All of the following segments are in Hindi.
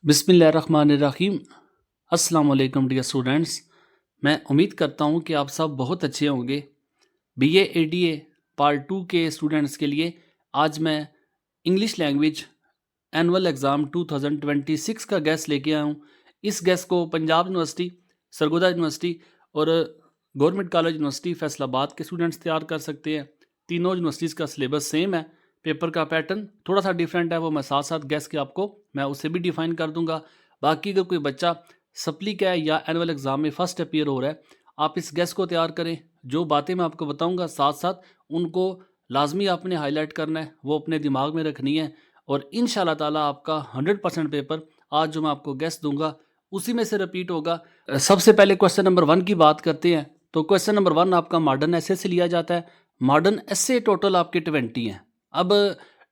बिस्मिल्लाहिर्रहमानिर्रहीम। अस्सलाम वालेकुम डियर स्टूडेंट्स। मैं उम्मीद करता हूँ कि आप सब बहुत अच्छे होंगे। बीए एडीए पार्ट 2 के स्टूडेंट्स के लिए आज मैं इंग्लिश लैंग्वेज एनुअल एग्ज़ाम 2026 का गेस्ट लेके आया हूँ। इस गेस्ट को पंजाब यूनिवर्सिटी, सरगोदा यूनिवर्सिटी और गवर्नमेंट कॉलेज यूनिवर्सिटी फैसलाबाद के स्टूडेंट्स तैयार कर सकते हैं। तीनों यूनिवर्सिटीज़ का सिलेबस सेम है, पेपर का पैटर्न थोड़ा सा डिफरेंट है, वो मैं साथ साथ गेस्ट के आपको मैं उसे भी डिफाइन कर दूंगा। बाकी अगर कोई बच्चा सप्ली का है या एनुअल एग्ज़ाम में फ़र्स्ट अपीयर हो रहा है, आप इस गेस्ट को तैयार करें। जो बातें मैं आपको बताऊंगा साथ साथ उनको लाजमी आपने हाईलाइट करना है, वो अपने दिमाग में रखनी है और इंशाल्लाह ताला आपका 100% पेपर आज जो मैं आपको गेस्ट दूंगा उसी में से रिपीट होगा। सबसे पहले क्वेश्चन नंबर 1 की बात करते हैं। तो क्वेश्चन नंबर 1 आपका मॉडर्न एसे से लिया जाता है। मॉडर्न एसे टोटल आपके 20 हैं। अब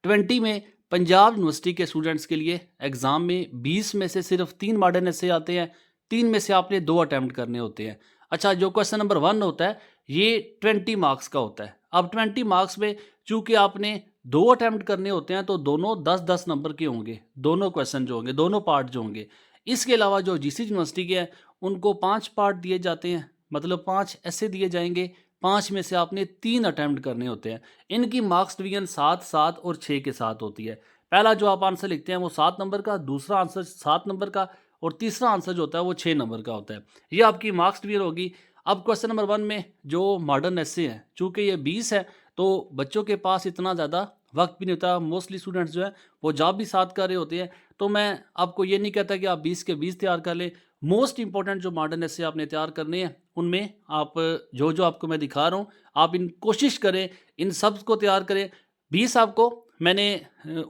20 में पंजाब यूनिवर्सिटी के स्टूडेंट्स के लिए एग्ज़ाम में 20 में से सिर्फ 3 मॉडर्न एसे आते हैं। 3 में से आपने 2 अटैम्प्ट करने होते हैं। अच्छा, जो क्वेश्चन नंबर 1 होता है ये 20 मार्क्स का होता है। अब 20 मार्क्स में चूंकि आपने 2 अटैम्प्ट करने होते हैं तो दोनों 10-10 नंबर के होंगे, दोनों क्वेश्चन जो होंगे, दोनों पार्ट जो होंगे। इसके अलावा जो जीसी यूनिवर्सिटी के हैं उनको 5 पार्ट दिए जाते हैं, मतलब 5 ऐसे दिए जाएंगे। 5 में से आपने 3 अटैम्प्ट करने होते हैं। इनकी मार्क्स डिवीजन 7, 7 और 6 के साथ होती है। पहला जो आप आंसर लिखते हैं वो 7 नंबर का, दूसरा आंसर 7 नंबर का और तीसरा आंसर जो होता है वो 6 नंबर का होता है। ये आपकी मार्क्स डिवीजन होगी। अब क्वेश्चन नंबर 1 में जो मॉडर्न एसे हैं, चूंकि ये 20 है तो बच्चों के पास इतना ज़्यादा वक्त भी नहीं होता। मोस्टली स्टूडेंट्स जो है वो जॉब भी साथ कर रहे होते हैं। तो मैं आपको ये नहीं कहता कि आप 20 के 20 तैयार कर लें। मोस्ट इंपॉर्टेंट जो मॉडर्न एसे आपने तैयार करने हैं उनमें आप जो जो आपको मैं दिखा रहा हूँ आप इन कोशिश करें, इन सब को तैयार करें। 20 आपको मैंने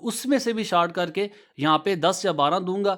उसमें से भी शार्ट करके यहाँ पे 10 या 12 दूंगा।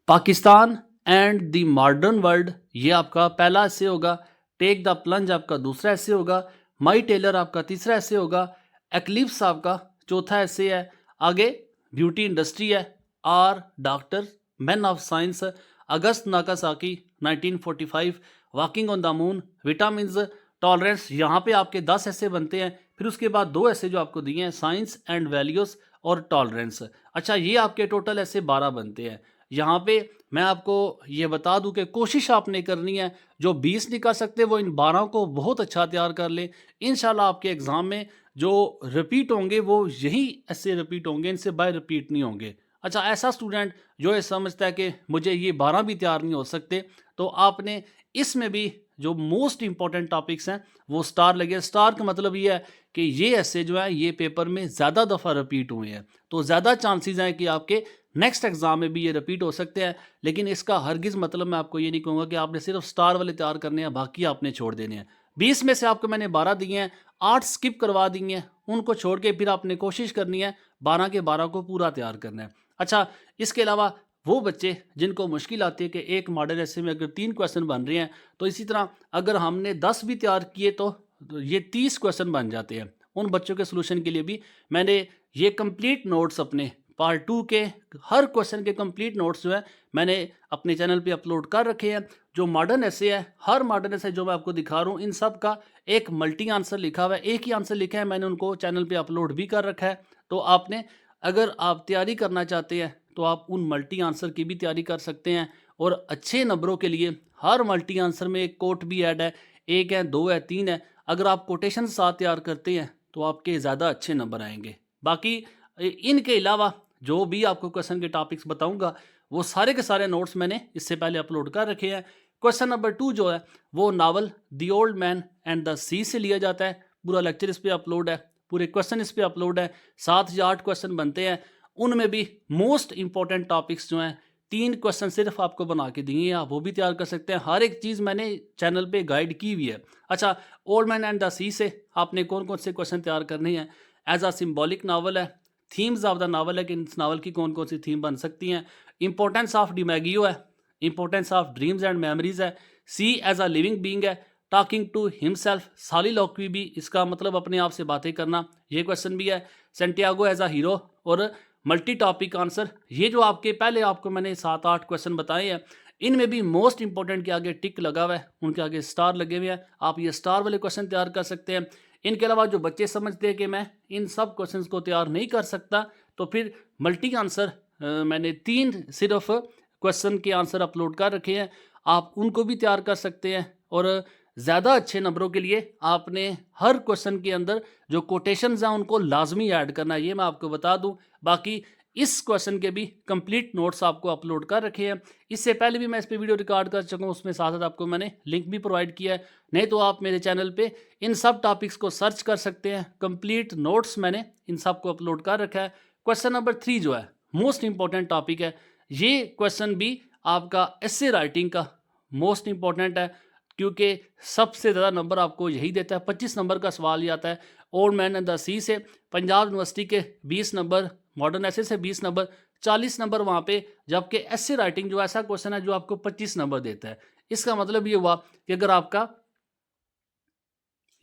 Pakistan and the modern world ये आपका पहला ऐसे होगा। टेक द प्लंज आपका दूसरा ऐसे होगा। माई टेलर आपका तीसरा ऐसे होगा। एक्लिप्स आपका चौथा ऐसे है। आगे ब्यूटी इंडस्ट्री है। आर डॉक्टर, मैन ऑफ साइंस, अगस्त Nagasaki 1945, walking on the moon, vitamins, tolerance. यहाँ पे आपके 10 ऐसे बनते हैं। फिर उसके बाद 2 ऐसे जो आपको दिए हैं, साइंस एंड वैल्यूज और टॉलरेंस। अच्छा, ये आपके टोटल ऐसे 12 बनते हैं। यहाँ पे मैं आपको ये बता दूं कि कोशिश आपने करनी है, जो 20 नहीं कर सकते वो इन 12 को बहुत अच्छा तैयार कर लें। इंशाल्लाह आपके एग्ज़ाम में जो रिपीट होंगे वो यही ऐसे रिपीट होंगे, इनसे बाय रिपीट नहीं होंगे। अच्छा, ऐसा स्टूडेंट जो ये समझता है कि मुझे ये 12 भी तैयार नहीं हो सकते, तो आपने इसमें भी जो मोस्ट इंपॉर्टेंट टॉपिक्स हैं वो स्टार लगे। स्टार का मतलब ये है कि ये ऐसे जो है ये पेपर में ज़्यादा दफ़ा रिपीट हुए हैं, तो ज़्यादा चांसेस हैं कि आपके नेक्स्ट एग्जाम में भी ये रिपीट हो सकते हैं। लेकिन इसका हरगिज़ मतलब मैं आपको ये नहीं कहूँगा कि आपने सिर्फ स्टार वाले तैयार करने हैं, बाकी आपने छोड़ देने हैं। 20 में से आपको मैंने 12 दिए हैं, 8 स्किप करवा दिए हैं, उनको छोड़ के फिर आपने कोशिश करनी है 12 के 12 को पूरा तैयार करना है। अच्छा, इसके अलावा वो बच्चे जिनको मुश्किल आती है कि एक मॉडल ऐसे में अगर 3 क्वेश्चन बन रहे हैं, तो इसी तरह अगर हमने 10 भी तैयार किए तो ये 30 क्वेश्चन बन जाते हैं। उन बच्चों के सोल्यूशन के लिए भी मैंने ये कंप्लीट नोट्स अपने पार्ट 2 के हर क्वेश्चन के कंप्लीट नोट्स जो है मैंने अपने चैनल पे अपलोड कर रखे हैं। जो मॉडर्न ऐसे है, हर मॉडर्न ऐसे जो मैं आपको दिखा रहा हूँ इन सब का एक मल्टी आंसर लिखा हुआ है, एक ही आंसर लिखा है, मैंने उनको चैनल पे अपलोड भी कर रखा है। तो आपने अगर आप तैयारी करना चाहते हैं तो आप उन मल्टी आंसर की भी तैयारी कर सकते हैं। और अच्छे नंबरों के लिए हर मल्टी आंसर में एक कोट भी ऐड है, 1 है, 2 है, 3 है। अगर आप कोटेशन साथ तैयार करते हैं तो आपके ज़्यादा अच्छे नंबर आएंगे। बाकी इनके अलावा जो भी आपको क्वेश्चन के टॉपिक्स बताऊंगा वो सारे के सारे नोट्स मैंने इससे पहले अपलोड कर रखे हैं। क्वेश्चन नंबर 2 जो है वो novel the old man and the sea से लिया जाता है। पूरा लेक्चर इस पे अपलोड है, पूरे क्वेश्चन इस पे अपलोड है। 7 या 8 क्वेश्चन बनते हैं, उनमें भी मोस्ट इंपॉर्टेंट टॉपिक्स जो हैं 3 क्वेश्चन सिर्फ आपको बना के दिए हैं, आप वो भी तैयार कर सकते हैं। हर एक चीज़ मैंने चैनल पे गाइड की हुई है। अच्छा, old man and the sea से आपने कौन कौन से क्वेश्चन तैयार करने हैं। एज अ सिम्बॉलिक नावल है, थीम्स ऑफ द नावल है कि इस नावल की कौन कौन सी थीम बन सकती हैं। इंपॉर्टेंस ऑफ डिमैगियो है, importance of dreams and memories है, सी एज अ लिविंग बीइंग है, टॉकिंग टू हिमसेल्फ, सॉलिलॉक्वी भी इसका मतलब अपने आप से बातें करना, ये क्वेश्चन भी है। सेंटियागो एज अ हीरो और मल्टी टॉपिक आंसर। ये जो आपके पहले आपको मैंने 7-8 क्वेश्चन बताए हैं, इनमें भी मोस्ट इंपॉर्टेंट के आगे टिक लगा हुआ है, उनके आगे स्टार लगे हुए हैं। आप ये स्टार वाले क्वेश्चन तैयार कर सकते हैं। इनके अलावा जो बच्चे समझते हैं कि मैं इन सब क्वेश्चंस को तैयार नहीं कर सकता, तो फिर मल्टी आंसर मैंने 3 सिर्फ क्वेश्चन के आंसर अपलोड कर रखे हैं, आप उनको भी तैयार कर सकते हैं। और ज़्यादा अच्छे नंबरों के लिए आपने हर क्वेश्चन के अंदर जो कोटेशंस हैं उनको लाजमी ऐड करना है, ये मैं आपको बता दूं। बाकी इस क्वेश्चन के भी कंप्लीट नोट्स आपको अपलोड कर रखे हैं। इससे पहले भी मैं इस पे वीडियो रिकॉर्ड कर चुका हूँ, उसमें साथ साथ आपको मैंने लिंक भी प्रोवाइड किया है। नहीं तो आप मेरे चैनल पे इन सब टॉपिक्स को सर्च कर सकते हैं, कंप्लीट नोट्स मैंने इन सब को अपलोड कर रखा है। क्वेश्चन नंबर 3 जो है मोस्ट इंपॉर्टेंट टॉपिक है, ये क्वेश्चन भी आपका एसे राइटिंग का मोस्ट इंपॉर्टेंट है, क्योंकि सबसे ज़्यादा नंबर आपको यही देता है। 25 नंबर का सवाल ही आता है। Old man and the sea से, पंजाब यूनिवर्सिटी के 20 नंबर, मॉडर्न एसे से 20 नंबर, 40 नंबर वहाँ पे। जबकि एसे राइटिंग जो ऐसा क्वेश्चन है जो आपको 25 नंबर देता है। इसका मतलब ये हुआ कि अगर आपका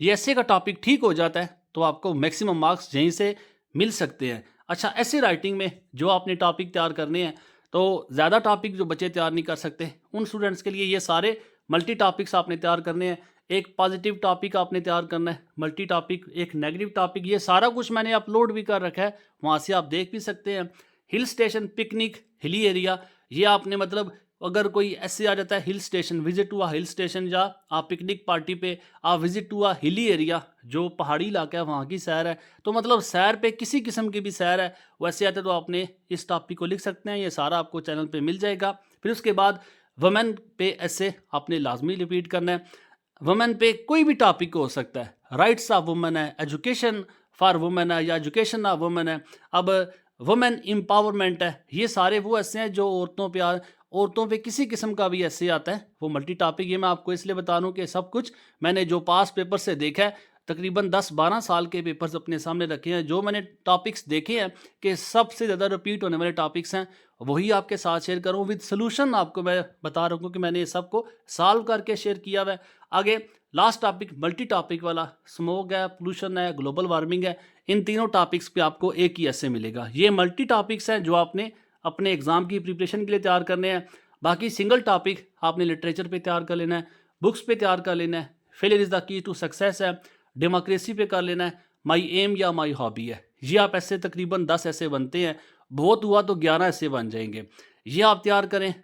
ये एसे का टॉपिक ठीक हो जाता है तो आपको मैक्सिमम मार्क्स यहीं से मिल सकते हैं। अच्छा, एसे राइटिंग में जो आपने टॉपिक तैयार करने हैं, तो ज़्यादा टॉपिक जो बच्चे तैयार नहीं कर सकते उन स्टूडेंट्स के लिए ये सारे मल्टी टॉपिक्स आपने तैयार करने हैं। एक पॉजिटिव टॉपिक आपने तैयार करना है, मल्टी टॉपिक, एक नेगेटिव टॉपिक, ये सारा कुछ मैंने अपलोड भी कर रखा है, वहाँ से आप देख भी सकते हैं। Hill station, picnic, hilly area, ये आपने मतलब अगर कोई ऐसे आ जाता है hill station, visit to a hill station, या आप पिकनिक पार्टी पे आप visit to a hilly area, जो पहाड़ी इलाका है वहाँ की सैर है, तो मतलब सैर पे किसी किस्म की भी सैर है वैसे आते तो आपने इस टॉपिक को लिख सकते हैं। ये सारा आपको चैनल पे मिल जाएगा। फिर उसके बाद वुमेन पे ऐसे आपने लाजमी रिपीट करना है। वुमेन पे कोई भी टॉपिक हो सकता है, राइट्स ऑफ वुमेन है, एजुकेशन फॉर वुमेन है, या एजुकेशन ऑफ वुमेन है, अब वुमेन एम्पावरमेंट है, ये सारे वो ऐसे हैं जो औरतों पे किसी किस्म का भी ऐसे आता है, वो मल्टी टॉपिक। ये मैं आपको इसलिए बता रहा हूँ कि सब कुछ मैंने जो पास पेपर से देखा है, तकरीबन 10-12 साल के पेपर्स अपने सामने रखे हैं, जो मैंने टॉपिक्स देखे हैं कि सबसे ज़्यादा रिपीट होने वाले टॉपिक्स हैं, वही आपके साथ शेयर करूँ विद सोल्यूशन। आपको मैं बता रहा हूँ कि मैंने ये सबको सॉल्व करके शेयर किया हुआ है। आगे लास्ट टॉपिक मल्टी टॉपिक वाला, स्मोक है, पोल्यूशन है, ग्लोबल वार्मिंग है, इन तीनों टॉपिक्स पे आपको एक ही ऐसे मिलेगा। ये मल्टी टॉपिक्स हैं जो आपने अपने एग्ज़ाम की प्रिपरेशन के लिए तैयार करने हैं। बाकी सिंगल टॉपिक आपने लिटरेचर पे तैयार कर लेना है, बुक्स पे तैयार कर लेना है, failure is the key to success है, डेमोक्रेसी पे कर लेना है, माई एम या माई हॉबी है। ये आप ऐसे तकरीबन 10 ऐसे बनते हैं, बहुत हुआ तो 11 ऐसे बन जाएंगे। ये आप तैयार करें।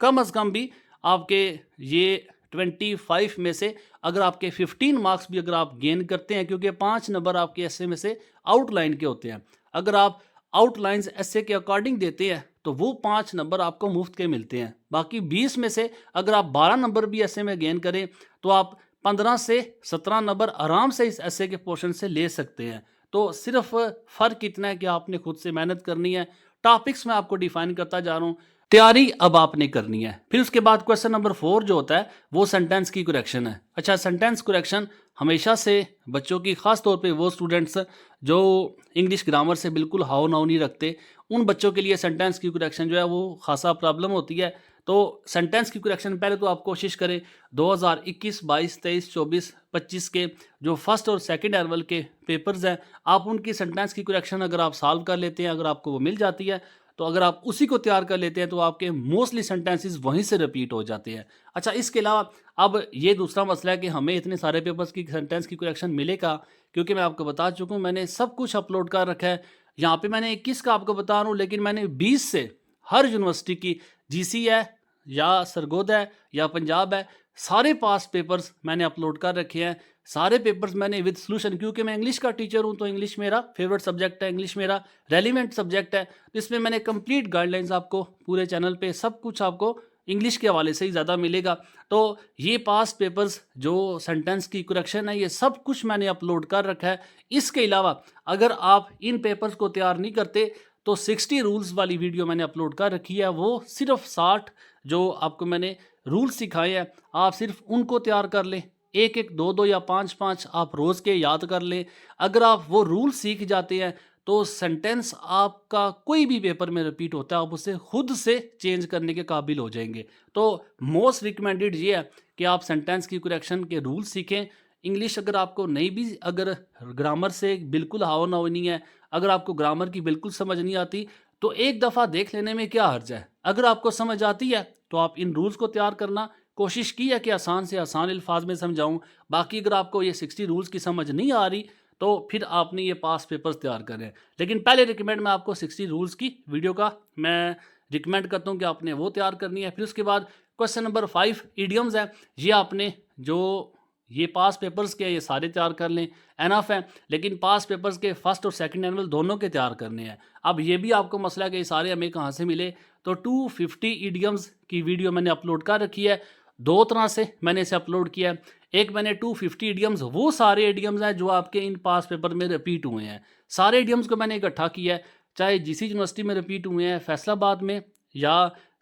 कम अज़ कम भी आपके ये 25 में से अगर आपके 15 मार्क्स भी अगर आप गेन करते हैं, क्योंकि 5 नंबर आपके ऐसे में से आउटलाइन के होते हैं, अगर आप आउटलाइंस ऐसे के अकॉर्डिंग देते हैं तो वो 5 नंबर आपको मुफ्त के मिलते हैं। बाकी 20 में से अगर आप 12 नंबर भी ऐसे में गेन करें तो आप 15 से 17 नंबर आराम से इस ऐसे के पोर्शन से ले सकते हैं। तो सिर्फ फ़र्क इतना है कि आपने खुद से मेहनत करनी है। टॉपिक्स मैं आपको डिफाइन करता जा रहा हूँ, तैयारी अब आपने करनी है। फिर उसके बाद क्वेश्चन नंबर 4 जो होता है वो सेंटेंस की करेक्शन है। अच्छा, सेंटेंस करेक्शन हमेशा से बच्चों की, ख़ास तौर पे वो स्टूडेंट्स जो इंग्लिश ग्रामर से बिल्कुल हाव नाव नहीं रखते, उन बच्चों के लिए सेंटेंस की करेक्शन जो है वो खासा प्रॉब्लम होती है। तो सेंटेंस की करेक्शन पहले तो आप कोशिश करें 2021, 22, 23, 24, 25 के जो फर्स्ट और सेकंड एनुअल के पेपर्स हैं, आप उनकी सेंटेंस की करेक्शन अगर आप सॉल्व कर लेते हैं, अगर आपको वो मिल जाती है, तो अगर आप उसी को तैयार कर लेते हैं तो आपके मोस्टली सेंटेंसेस वहीं से रिपीट हो जाते हैं। अच्छा, इसके अलावा अब ये दूसरा मसला है कि हमें इतने सारे पेपर्स की सेंटेंस की करेक्शन मिलेगा, क्योंकि मैं आपको बता चुका हूँ मैंने सब कुछ अपलोड कर रखा है। यहाँ पे मैंने 21 का आपको बता रहा हूँ, लेकिन मैंने 20 से हर यूनिवर्सिटी की, जीसी है या सरगोदा है या पंजाब है, सारे पास पेपर्स मैंने अपलोड कर रखे हैं। सारे पेपर्स मैंने विद सॉल्यूशन, क्योंकि मैं इंग्लिश का टीचर हूं तो इंग्लिश मेरा फेवरेट सब्जेक्ट है, इंग्लिश मेरा रेलिवेंट सब्जेक्ट है। तो इसमें मैंने कंप्लीट गाइडलाइंस आपको पूरे चैनल पे सब कुछ आपको इंग्लिश के हवाले से ही ज़्यादा मिलेगा। तो ये पास्ट पेपर्स जो सेंटेंस की करेक्शन है, ये सब कुछ मैंने अपलोड कर रखा है। इसके अलावा अगर आप इन पेपर्स को तैयार नहीं करते तो 60 रूल्स वाली वीडियो मैंने अपलोड कर रखी है। वो सिर्फ 60 जो आपको मैंने रूल्स सिखाए हैं, आप सिर्फ उनको तैयार कर लें। एक एक, दो दो या पाँच पाँच आप रोज़ के याद कर लें। अगर आप वो रूल सीख जाते हैं तो सेंटेंस आपका कोई भी पेपर में रिपीट होता है, आप उसे खुद से चेंज करने के काबिल हो जाएंगे। तो मोस्ट रिकमेंडेड ये है कि आप सेंटेंस की करेक्शन के रूल सीखें। इंग्लिश अगर आपको नहीं भी, अगर ग्रामर से बिल्कुल हाव नाव नहीं है, अगर आपको ग्रामर की बिल्कुल समझ नहीं आती, तो एक दफ़ा देख लेने में क्या हर्ज है। अगर आपको समझ आती है तो आप इन रूल्स को तैयार करना, कोशिश की है कि आसान से आसान अल्फाज में समझाऊं। बाकी अगर आपको ये 60 रूल्स की समझ नहीं आ रही तो फिर आपने ये पास पेपर्स तैयार करने हैं। लेकिन पहले रिकमेंड मैं आपको 60 रूल्स की वीडियो का मैं रिकमेंड करता हूँ कि आपने वो तैयार करनी है। फिर उसके बाद क्वेश्चन नंबर 5 इडियम्स है, ये आपने जो ये पास पेपर्स के ये सारे तैयार कर लें, एनफ है। लेकिन पास पेपर्स के फर्स्ट और सेकंड एनुअल दोनों के तैयार करने हैं। अब ये भी आपको मसला है कि ये सारे हमें कहाँ से मिले, तो 250 इडियम्स की वीडियो मैंने अपलोड कर रखी है। दो तरह से मैंने इसे अपलोड किया है। एक मैंने 250 इडियम्स, वो सारे इडियम्स हैं जो आपके इन पास पेपर में रिपीट हुए हैं, सारे इडियम्स को मैंने इकट्ठा किया है, चाहे जीसी यूनिवर्सिटी में रिपीट हुए हैं, फैसलाबाद में या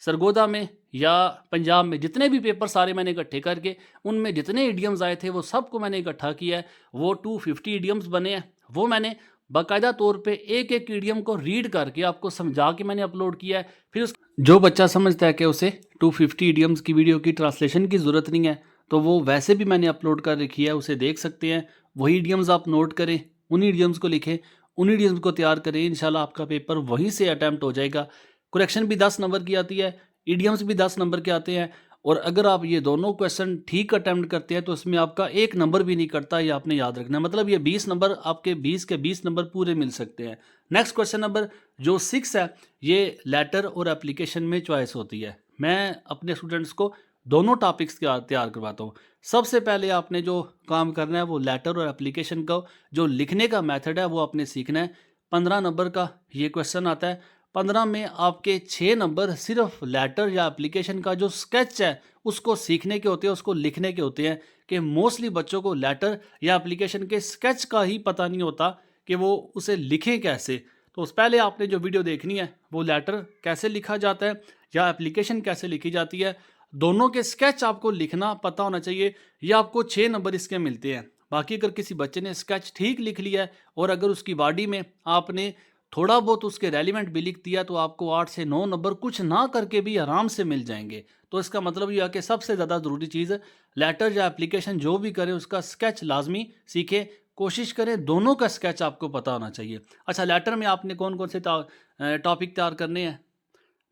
सरगोदा में या पंजाब में, जितने भी पेपर सारे मैंने इकट्ठे करके उनमें जितने इडियम्स आए थे वो सबको मैंने इकट्ठा किया है। वो 250 इडियम्स बने हैं, वो मैंने बाकायदा तौर पे एक एक इडियम को रीड करके आपको समझा के मैंने अपलोड किया है। फिर जो बच्चा समझता है कि उसे 250 इडियम्स की वीडियो की ट्रांसलेशन की ज़रूरत नहीं है, तो वो वैसे भी मैंने अपलोड कर रखी है, उसे देख सकते हैं। वही इडियम्स आप नोट करें, उन इडियम्स को लिखें, उन इडियम्स को तैयार करें, इंशाल्लाह आपका पेपर वहीं से अटैम्प्ट हो जाएगा। करेक्शन भी 10 नंबर की आती है, इडियम्स भी 10 नंबर के आते हैं, और अगर आप ये दोनों क्वेश्चन ठीक अटैम्प्ट करते हैं तो इसमें आपका 1 नंबर भी नहीं कटता, ये आपने याद रखना है। मतलब ये 20 नंबर आपके 20 के 20 नंबर पूरे मिल सकते हैं। नेक्स्ट क्वेश्चन नंबर जो 6 है, ये लेटर और एप्लीकेशन में चॉइस होती है। मैं अपने स्टूडेंट्स को दोनों टॉपिक्स तैयार करवाता हूँ। सबसे पहले आपने जो काम करना है वो लेटर और एप्लीकेशन का जो लिखने का मेथड है वो आपने सीखना है। 15 नंबर का ये क्वेश्चन आता है। 15 में आपके 6 नंबर सिर्फ लेटर या एप्लीकेशन का जो स्केच है उसको सीखने के होते हैं, उसको लिखने के होते हैं। कि मोस्टली बच्चों को लेटर या एप्लीकेशन के स्केच का ही पता नहीं होता कि वो उसे लिखें कैसे। तो उस पहले आपने जो वीडियो देखनी है वो लेटर कैसे लिखा जाता है या एप्लीकेशन कैसे लिखी जाती है, दोनों के स्केच आपको लिखना पता होना चाहिए। ये आपको 6 नंबर इसके मिलते हैं। बाकी अगर किसी बच्चे ने स्केच ठीक लिख लिया है और अगर उसकी बॉडी में आपने थोड़ा बहुत उसके रेलिवेंट भी लिख दिया तो आपको 8 से 9 नंबर कुछ ना करके भी आराम से मिल जाएंगे। तो इसका मतलब यह है कि सबसे ज़्यादा ज़रूरी चीज़ लेटर या एप्लीकेशन जो भी करें उसका स्केच लाजमी सीखें, कोशिश करें दोनों का स्केच आपको पता होना चाहिए। अच्छा, लेटर में आपने कौन कौन से टॉपिक तैयार करने हैं?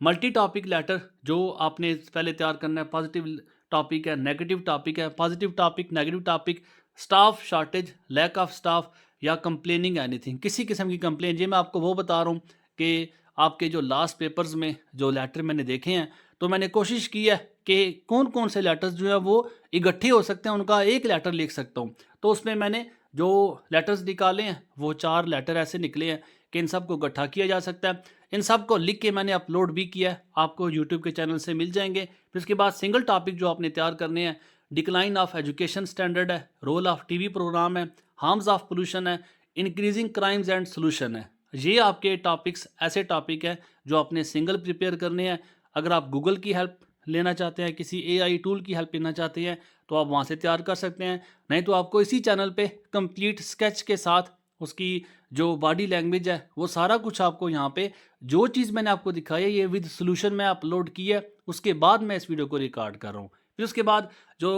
मल्टी टॉपिक लेटर जो आपने पहले तैयार करना है। पॉजिटिव टॉपिक है, नेगेटिव टॉपिक है, positive topic, negative topic, staff shortage, lack of staff या कंप्लेनिंग एनीथिंग, किसी किस्म की कंप्लेन। ये मैं आपको वो बता रहा हूँ कि आपके जो लास्ट पेपर्स में जो लेटर मैंने देखे हैं तो मैंने कोशिश की है कि कौन कौन से लेटर्स जो है वो इकट्ठे हो सकते हैं, उनका एक लेटर लिख सकता हूँ। तो उसमें मैंने जो लेटर्स निकाले हैं वो 4 लेटर ऐसे निकले हैं कि इन सब को इकट्ठा किया जा सकता है। इन सब को लिख के मैंने अपलोड भी किया है, आपको यूट्यूब के चैनल से मिल जाएंगे। फिर उसके बाद सिंगल टॉपिक जो आपने तैयार करने हैं, डिक्लाइन ऑफ एजुकेशन स्टैंडर्ड है, रोल ऑफ टीवी प्रोग्राम है, हार्म्स ऑफ पोल्यूशन है, इंक्रीजिंग क्राइम्स एंड सोल्यूशन है। ये आपके टॉपिक्स ऐसे टॉपिक हैं जो आपने सिंगल प्रिपेयर करने हैं। अगर आप गूगल की हेल्प लेना चाहते हैं, किसी एआई टूल की हेल्प लेना चाहते हैं तो आप वहाँ से तैयार कर सकते हैं। नहीं तो आपको इसी चैनल पे कंप्लीट स्केच के साथ उसकी जो बॉडी लैंग्वेज है वो सारा कुछ आपको यहाँ पे जो चीज़ मैंने आपको दिखाई है ये विद सोल्यूशन में अपलोड की है, उसके बाद मैं इस वीडियो को रिकॉर्ड कर रहा हूँ। फिर उसके बाद जो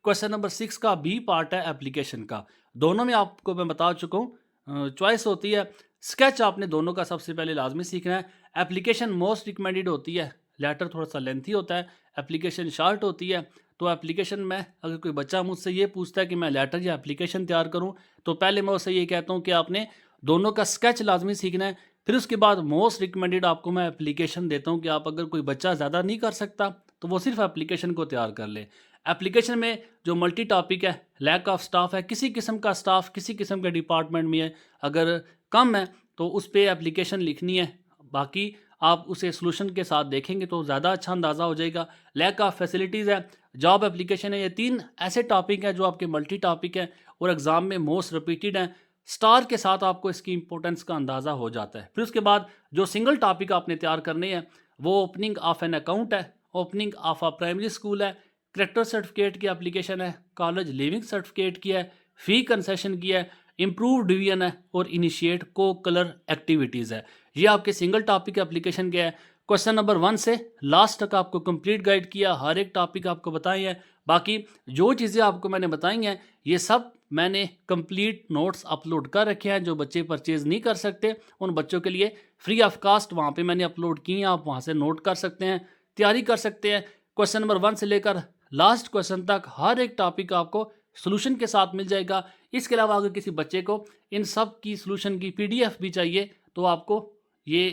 क्वेश्चन नंबर 6 का बी पार्ट है एप्लीकेशन का, दोनों में आपको मैं बता चुका हूँ चॉइस होती है। स्केच आपने दोनों का सबसे पहले लाजमी सीखना है। एप्लीकेशन मोस्ट रिकमेंडेड होती है, लेटर थोड़ा सा लेंथी होता है, एप्लीकेशन शार्ट होती है। तो एप्लीकेशन में अगर कोई बच्चा मुझसे ये पूछता है कि मैं लेटर या एप्लीकेशन तैयार करूं तो पहले मैं उससे ये कहता हूं कि आपने दोनों का स्केच लाजमी सीखना है। फिर उसके बाद मोस्ट रिकमेंडेड आपको मैं एप्लीकेशन देता हूं कि आप अगर कोई बच्चा ज़्यादा नहीं कर सकता तो वो सिर्फ एप्लीकेशन को तैयार कर ले। एप्लीकेशन में जो मल्टी टॉपिक है, लैक ऑफ स्टाफ है, किसी किस्म का स्टाफ किसी किस्म के डिपार्टमेंट में है, अगर कम है तो उस पर एप्लीकेशन लिखनी है। बाकी आप उसे सोल्यूशन के साथ देखेंगे तो ज़्यादा अच्छा अंदाज़ा हो जाएगा। लैक ऑफ फैसिलिटीज़ है, जॉब एप्लीकेशन है। ये 3 ऐसे टॉपिक हैं जो आपके मल्टी टॉपिक हैं और एग्ज़ाम में मोस्ट रिपीटेड हैं। स्टार के साथ आपको इसकी इंपॉर्टेंस का अंदाज़ा हो जाता है। फिर उसके बाद जो सिंगल टॉपिक आपने तैयार करने हैं वो ओपनिंग ऑफ एन अकाउंट है, opening of a primary school है, करेक्टर सर्टिफिकेट की एप्लीकेशन है, कॉलेज लिविंग सर्टिफिकेट की है, फ़ी कंसेशन की है, इम्प्रूव डिवीजन है और इनिशिएट को कलर एक्टिविटीज़ है। ये आपके सिंगल टॉपिक एप्लीकेशन के है। क्वेश्चन नंबर 1 से लास्ट तक आपको कंप्लीट गाइड किया, हर एक टॉपिक आपको बताई है। बाकी जो चीज़ें आपको मैंने बताई हैं ये सब मैंने कंप्लीट नोट्स अपलोड कर रखे हैं। जो बच्चे परचेज़ नहीं कर सकते उन बच्चों के लिए फ्री ऑफ कास्ट वहाँ पे मैंने अपलोड किए हैं, आप वहाँ से नोट कर सकते हैं, तैयारी कर सकते हैं। क्वेश्चन नंबर 1 से लेकर लास्ट क्वेश्चन तक हर एक टॉपिक आपको सॉल्यूशन के साथ मिल जाएगा। इसके अलावा अगर किसी बच्चे को इन सब की सॉल्यूशन की पीडीएफ भी चाहिए तो आपको ये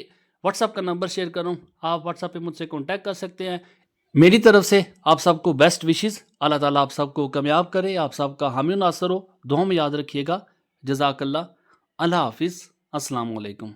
व्हाट्सएप का नंबर शेयर कर रहा हूँ, आप व्हाट्सएप पे मुझसे कॉन्टैक्ट कर सकते हैं। मेरी तरफ से आप सबको बेस्ट विशेज़। अल्लाह ताला आप सबको कामयाब करे, आप सबका हामी नासर हो। दुआ में याद रखिएगा। जज़ाकल्लाह। अल्लाह हाफ़िज़। अस्सलाम वालेकुम।